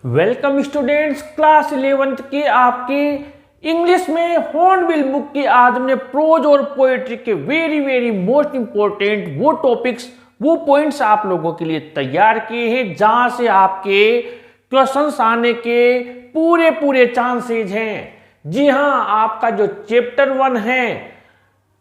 Welcome students, class 11th की आपकी English में हॉर्नबिल बुक की आज हमने प्रोज और पोएट्री के वेरी मोस्ट इंपॉर्टेंट वो टॉपिक्स वो पॉइंट्स आप लोगों के लिए तैयार किए हैं जहां से आपके क्वेश्चंस आने के पूरे चांसेज हैं। जी हाँ, आपका जो चैप्टर 1 है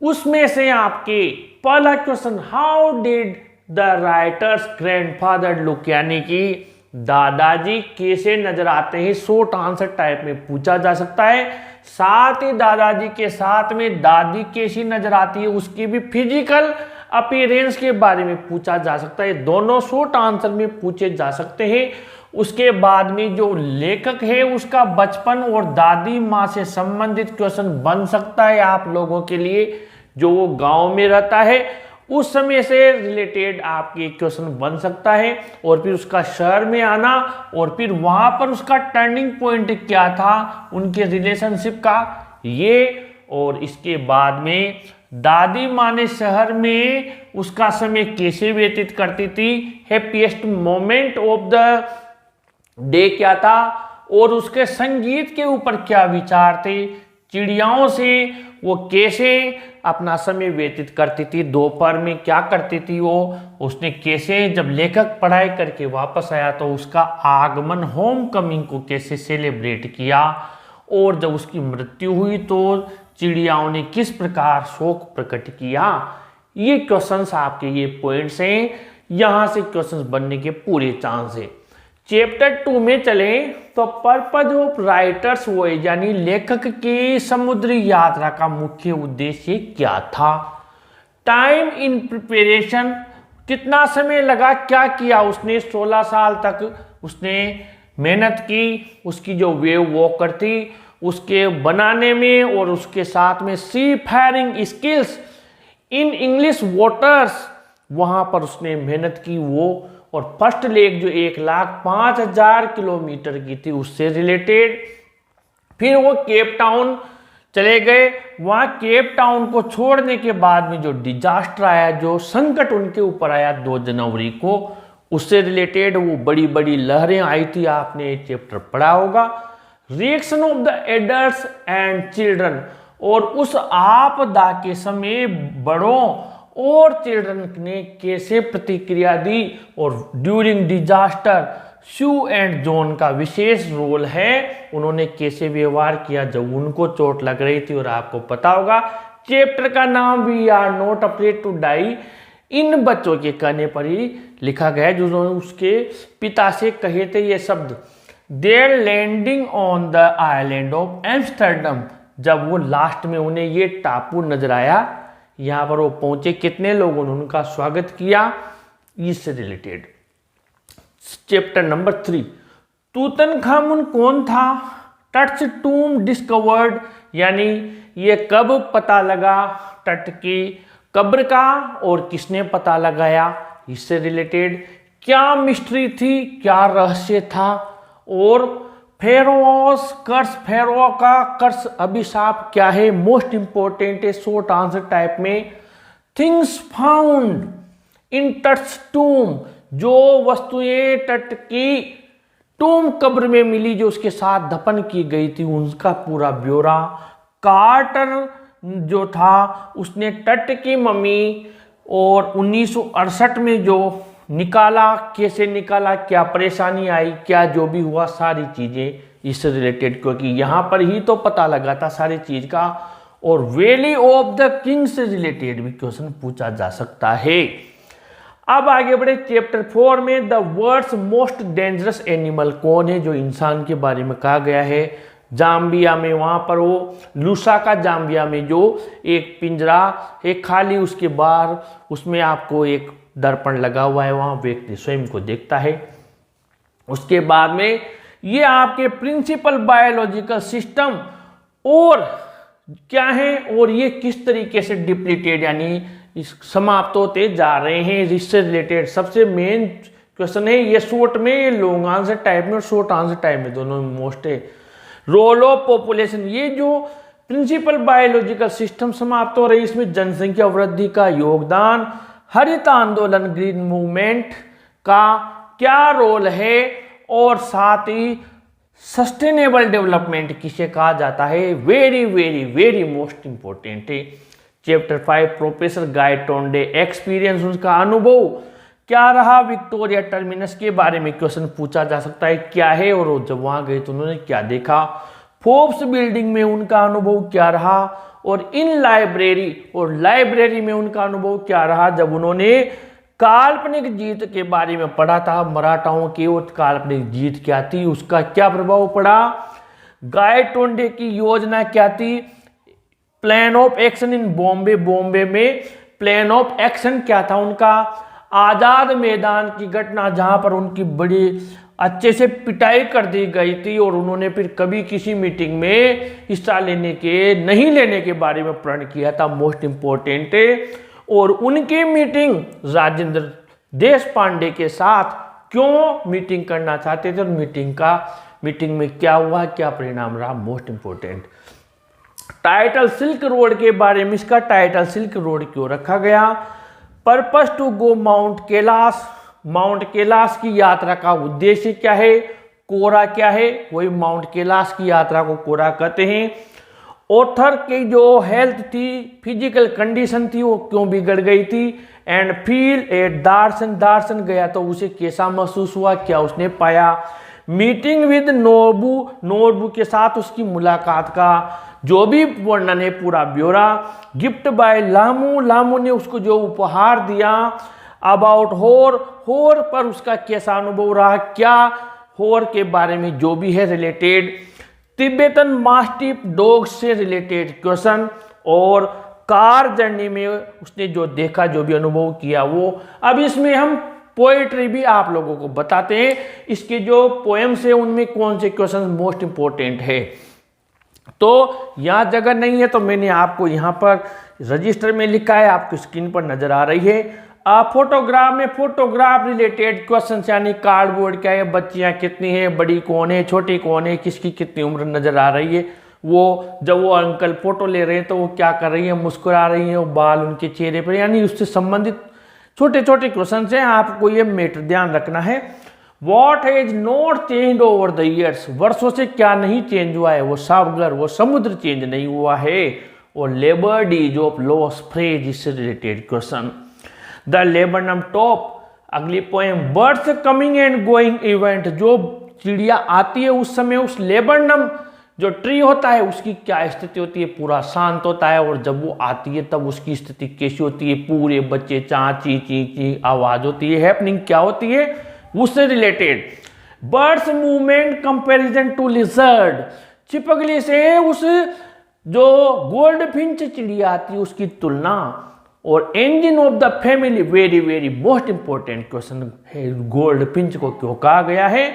उसमें से आपके पहला question, how did the writers grandfather look, यानी कि दादाजी कैसे नजर आते हैं, शॉर्ट आंसर टाइप में पूछा जा सकता है। साथ ही दादाजी के साथ में दादी कैसी नजर आती है उसकी भी फिजिकल अपीयरेंस के बारे में पूछा जा सकता है। दोनों शॉर्ट आंसर में पूछे जा सकते हैं। उसके बाद में जो लेखक है उसका बचपन और दादी माँ से संबंधित क्वेश्चन बन सकता है आप लोगों के लिए, जो वो गांव में रहता है उस समय से रिलेटेड आपके क्वेश्चन बन सकता है। और फिर उसका शहर में आना और फिर वहां पर उसका टर्निंग पॉइंट क्या था उनके रिलेशनशिप का, ये। और इसके बाद में दादी माँ ने शहर में उसका समय कैसे व्यतीत करती थी, happiest moment of the day क्या था, और उसके संगीत के ऊपर क्या विचार थे, चिड़ियाओं से वो कैसे अपना समय व्यतीत करती थी, दोपहर में क्या करती थी वो, उसने कैसे जब लेखक पढ़ाई करके वापस आया तो उसका आगमन होम कमिंग को कैसे सेलिब्रेट किया, और जब उसकी मृत्यु हुई तो चिड़ियाओं ने किस प्रकार शोक प्रकट किया। ये क्वेश्चंस आपके, ये पॉइंट्स हैं, यहाँ से क्वेश्चंस बनने के पूरे चांस है। चैप्टर 2 में चलें तो पर्पज ऑफ राइटर्स वॉयज, यानी लेखक की समुद्री यात्रा का मुख्य उद्देश्य क्या था। टाइम इन प्रिपरेशन, कितना समय लगा, क्या किया उसने, 16 साल तक उसने मेहनत की उसकी जो वेव वॉकर थी उसके बनाने में, और उसके साथ में sea firing skills in English waters, वहाँ पर उसने मेहनत की वो। और फर्स्ट लेक जो 1,05,000 किलोमीटर की थी उससे रिलेटेड। फिर वो केप टाउन चले गए, वहाँ केप टाउन को छोड़ने के बाद में जो डिजास्टर आया, जो संकट उनके ऊपर आया 2 जनवरी को, उससे रिलेटेड वो बड़ी लहरें आई थी, आपने ये चैप्टर पढ़ा होगा। Reaction of the adults and children, और उस आपदा के समय बड़ों और चिल्ड्रन ने कैसे प्रतिक्रिया दी, और during disaster shoe and John का विशेष रोल है, उन्होंने कैसे व्यवहार किया जब उनको चोट लग रही थी। और आपको पता होगा चैप्टर का नाम we are not afraid to die इन बच्चों के कहने पर ही लिखा गया है, जिन्होंने उसके पिता से कहे थे ये शब्द। There landing on the island of Amsterdam, जब वो लास्ट में उन्हें ये टापू नजर आया, यहाँ पर वो पहुंचे, कितने लोगों ने उनका स्वागत किया, इससे रिलेटेड। चैप्टर नंबर 3, तूतनखामुन कौन था, टट्स टूम डिस्कवर्ड, यानी ये कब पता लगा टट की कब्र का और किसने पता लगाया, इससे रिलेटेड। क्या मिस्ट्री थी, क्या रहस्य था, और फेरोस कर्स, फेरो का कर्स अभिशाप क्या है, मोस्ट इंपॉर्टेंट है शॉर्ट आंसर टाइप में। थिंग्स फाउंड इन टट्स टूम, जो वस्तुएं टट की टूम कब्र में मिली जो उसके साथ दफन की गई थी उनका पूरा ब्यौरा। कार्टर जो था उसने टट की मम्मी और 1968 में जो निकाला, कैसे निकाला, क्या परेशानी आई, क्या जो भी हुआ, सारी चीजें इससे रिलेटेड, क्योंकि यहाँ पर ही तो पता लगा था सारी चीज का। और वैली ऑफ द किंग से रिलेटेड भी क्वेश्चन पूछा जा सकता है। अब आगे बढ़े चैप्टर 4 में, the world's most dangerous animal कौन है, जो इंसान के बारे में कहा गया है। जाम्बिया में वहां पर वो लुसाका जाम्बिया में जो एक पिंजरा एक खाली, उसके बाहर उसमें आपको एक दर्पण लगा हुआ है, वहां व्यक्ति स्वयं को देखता है। उसके बाद में ये आपके प्रिंसिपल बायोलॉजिकल सिस्टम और क्या है, और ये किस तरीके से डिप्लीटेड यानी समाप्त होते जा रहे हैं, इससे रिलेटेड सबसे मेन क्वेश्चन है। ये शॉर्ट में, ये लॉन्ग आंसर टाइप में और शॉर्ट आंसर टाइप में दोनों में मोस्ट है। रोल ऑफ पॉपुलेशन, ये जो प्रिंसिपल बायोलॉजिकल सिस्टम समाप्त हो रही है इसमें जनसंख्या वृद्धि का योगदान, हरित आंदोलन ग्रीन मूवमेंट का क्या रोल है, और साथ ही सस्टेनेबल डेवलपमेंट किसे कहा जाता है, very very very most important है। चैप्टर 5 प्रोफेसर गाय टोंडे एक्सपीरियंस, उनका अनुभव क्या रहा विक्टोरिया टर्मिनस के बारे में क्वेश्चन पूछा जा सकता है क्या है, और जब वहां गए तो उन्होंने क्या देखा। फोर्ब्स बिल्डिंग में उनका अनुभव क्या रहा, और इन लाइब्रेरी में उनका अनुभव क्या रहा जब उन्होंने काल्पनिक जीत के बारे में पढ़ा था मराठाओं की, और काल्पनिक जीत क्या थी, उसका क्या प्रभाव पड़ा। गाय टोंडे की योजना क्या थी, plan of action in Bombay में प्लान ऑफ एक्शन क्या था उनका। आजाद मैदान की घटना जहां पर उनकी बड़ी अच्छे से पिटाई कर दी गई थी, और उन्होंने फिर कभी किसी मीटिंग में हिस्सा नहीं लेने के बारे में प्रण किया था, मोस्ट इंपॉर्टेंट है। और उनकी मीटिंग राजेंद्र देश पांडे के साथ क्यों मीटिंग करना चाहते थे, और मीटिंग में क्या हुआ, क्या परिणाम रहा, most important. Title silk road के बारे में, इसका टाइटल सिल्क रोड क्यों रखा गया। Purpose to go mount Kailash की यात्रा का उद्देश्य क्या है, कोरा क्या है, वही माउंट कैलाश की यात्रा को कोरा कहते हैं। ऑथर की जो हेल्थ थी, फिजिकल कंडीशन थी, वो क्यों बिगड़ गई थी। एंड फील एट दार्शन गया तो उसे कैसा महसूस हुआ, क्या उसने पाया। मीटिंग विद नोबू के साथ उसकी मुलाकात का जो भी वर्णन है, पूरा ब्यौरा। गिफ्ट बाय लामू ने उसको जो उपहार दिया। अबाउट होर पर उसका कैसा अनुभव रहा, क्या होर के बारे में जो भी है रिलेटेड। तिब्बतन मास्टिफ डॉग से रिलेटेड क्वेश्चन, और कार जर्नी में उसने जो देखा, जो भी अनुभव किया वो। अब इसमें हम पोएट्री भी आप लोगों को बताते हैं, इसके जो पोएम्स है उनमें कौन से क्वेश्चन मोस्ट इंपॉर्टेंट है। तो यहाँ जगह नहीं है तो मैंने आपको यहाँ पर रजिस्टर में लिखा है, आपकी स्क्रीन पर नजर आ रही है। फोटोग्राफ में फोटोग्राफ रिलेटेड क्वेश्चन, यानी कार्डबोर्ड क्या है, बच्चियां कितनी है, बड़ी कौन है, छोटी कौन है, किसकी कितनी उम्र नजर आ रही है। वो जब वो अंकल फोटो ले रहे हैं तो वो क्या कर रही है, मुस्कुरा रही है, वो बाल उनके चेहरे पर, यानी उससे संबंधित छोटे छोटे क्वेश्चन हैं, आपको ये मैटर ध्यान रखना है। What has not change over the years, वर्षों से क्या नहीं चेंज हुआ है, वो सागर वो समुद्र चेंज नहीं हुआ है। और labour days of loss phrase, इससे related question. The laburnum top, अगली poem. Birds coming and going event, जो चिड़िया आती है उस समय उस लेबरनम जो ट्री होता है उसकी क्या स्थिति होती है, पूरा शांत होता है, और जब वो आती है तब उसकी स्थिति कैसी होती है, पूरे बच्चे चा ची ची ची आवाज होती है, हैपनिंग क्या होती है, उससे related. Birds movement comparison to lizard, छिपकली से उस जो गोल्ड फिंच चिड़िया आती है उसकी तुलना। और engine of the family, very very most important question है, गोल्ड फिंच को क्यों कहा गया है।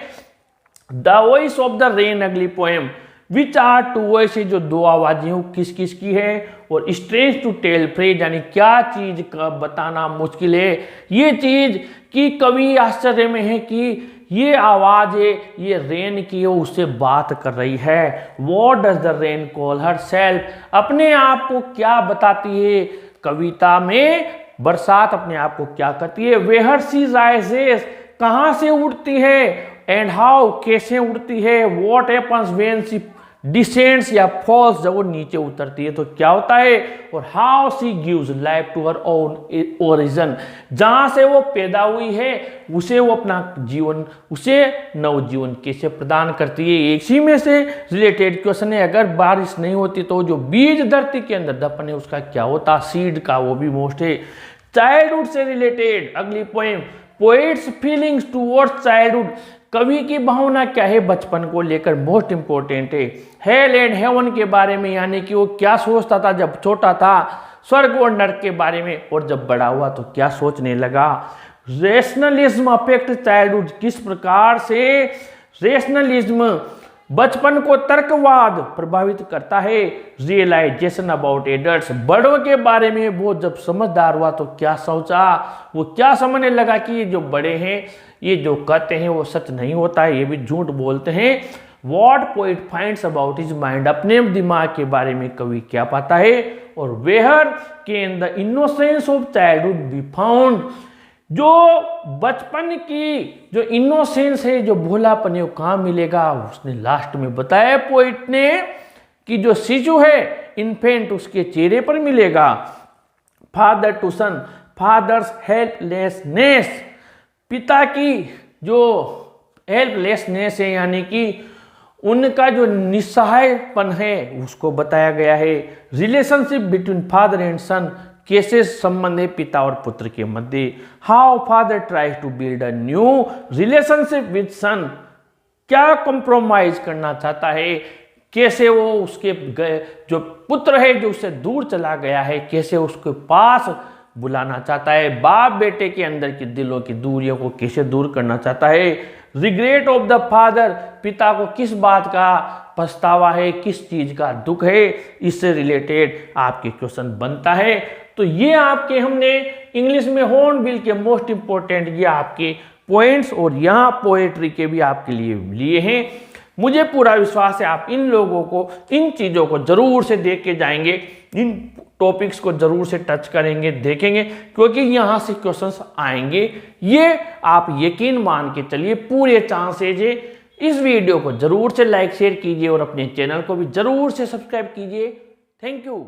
The voice of the rain, अगली poem. Which are two voice, जो दो आवाजें हो किस किस की है। और स्ट्रेंज टू टेल फ्रेज, यानी क्या चीज का बताना मुश्किल है, ये चीज कि कवि आश्चर्य में है कि ये आवाज है ये रेन की है, उससे बात कर रही है। What does the rain call her self, अपने आप को क्या बताती है, कविता में बरसात अपने आप को क्या कहती है। वेहर सी राइजेस, कहां से उड़ती है। एंड हाउ, कैसे उड़ती है। What happens when she descends या फॉल्स, जब वो नीचे उतरती है तो क्या होता है। और how she gives life to her own origin, जहां से वो पैदा हुई है उसे वो अपना जीवन, उसे नवजीवन कैसे प्रदान करती है। इसी में से रिलेटेड क्वेश्चन है। अगर बारिश नहीं होती तो जो बीज धरती के अंदर दफन है उसका क्या होता, सीड का, वो भी मोस्ट है। चाइल्डहुड से रिलेटेड अगली poem. Poets feelings towards childhood, कवि की भावना क्या है बचपन को लेकर, मोस्ट इंपॉर्टेंट है। हेल एंड हेवन के बारे में, यानी कि वो क्या सोचता था जब छोटा था, स्वर्ग और नरक के बारे में, और जब बड़ा हुआ तो क्या सोचने लगा। रेशनलिज्म अफेक्ट चाइल्डहुड, किस प्रकार से रेशनलिज्म बचपन को तर्कवाद प्रभावित करता है। रियलाइजेशन अबाउट एडल्ट्स, बड़ों के बारे में वो जब समझदार हुआ तो क्या सोचा, वो क्या समझने लगा कि ये जो बड़े हैं ये जो कहते हैं वो सच नहीं होता है, ये भी झूठ बोलते हैं। What poet finds about his mind, अपने दिमाग के बारे में कवि क्या पाता है। और where can the innocence of childhood be found, जो बचपन की जो इनोसेंस है, जो भोलापन है, वो कहाँ मिलेगा? उसने लास्ट में बताया पोइट ने कि जो शिशु है, इन्फेंट, उसके चेहरे पर मिलेगा। Father to son, father's helplessness, पिता की जो हेल्पलेसनेस है, यानी कि उनका जो निस्सहायपन है, उसको बताया गया है। Relationship between father and son, कैसे संबंध है पिता और पुत्र के मध्य। How father tries to build a new relationship with son, क्या कंप्रोमाइज करना चाहता है, कैसे वो उसके जो पुत्र है जो उससे दूर चला गया है, कैसे उसके पास बुलाना चाहता है। बाप बेटे के अंदर की दिलों की दूरियों को कैसे दूर करना चाहता है। रिग्रेट ऑफ द फादर, पिता को किस बात का पछतावा है, किस चीज का दुख है, इससे रिलेटेड आपके क्वेश्चन बनता है। तो ये आपके हमने इंग्लिश में हॉर्नबिल के मोस्ट इंपोर्टेंट ये आपके पॉइंट्स और यहाँ पोएट्री के भी आपके लिए हैं। मुझे पूरा विश्वास है आप इन लोगों को, इन चीज़ों को जरूर से देख के जाएंगे, इन टॉपिक्स को जरूर से टच करेंगे, देखेंगे, क्योंकि यहाँ से क्वेश्चंस आएंगे। ये आप यकीन मान के चलिए, पूरे चांसेज है। इस वीडियो को जरूर से लाइक शेयर कीजिए और अपने चैनल को भी जरूर से सब्सक्राइब कीजिए। Thank you.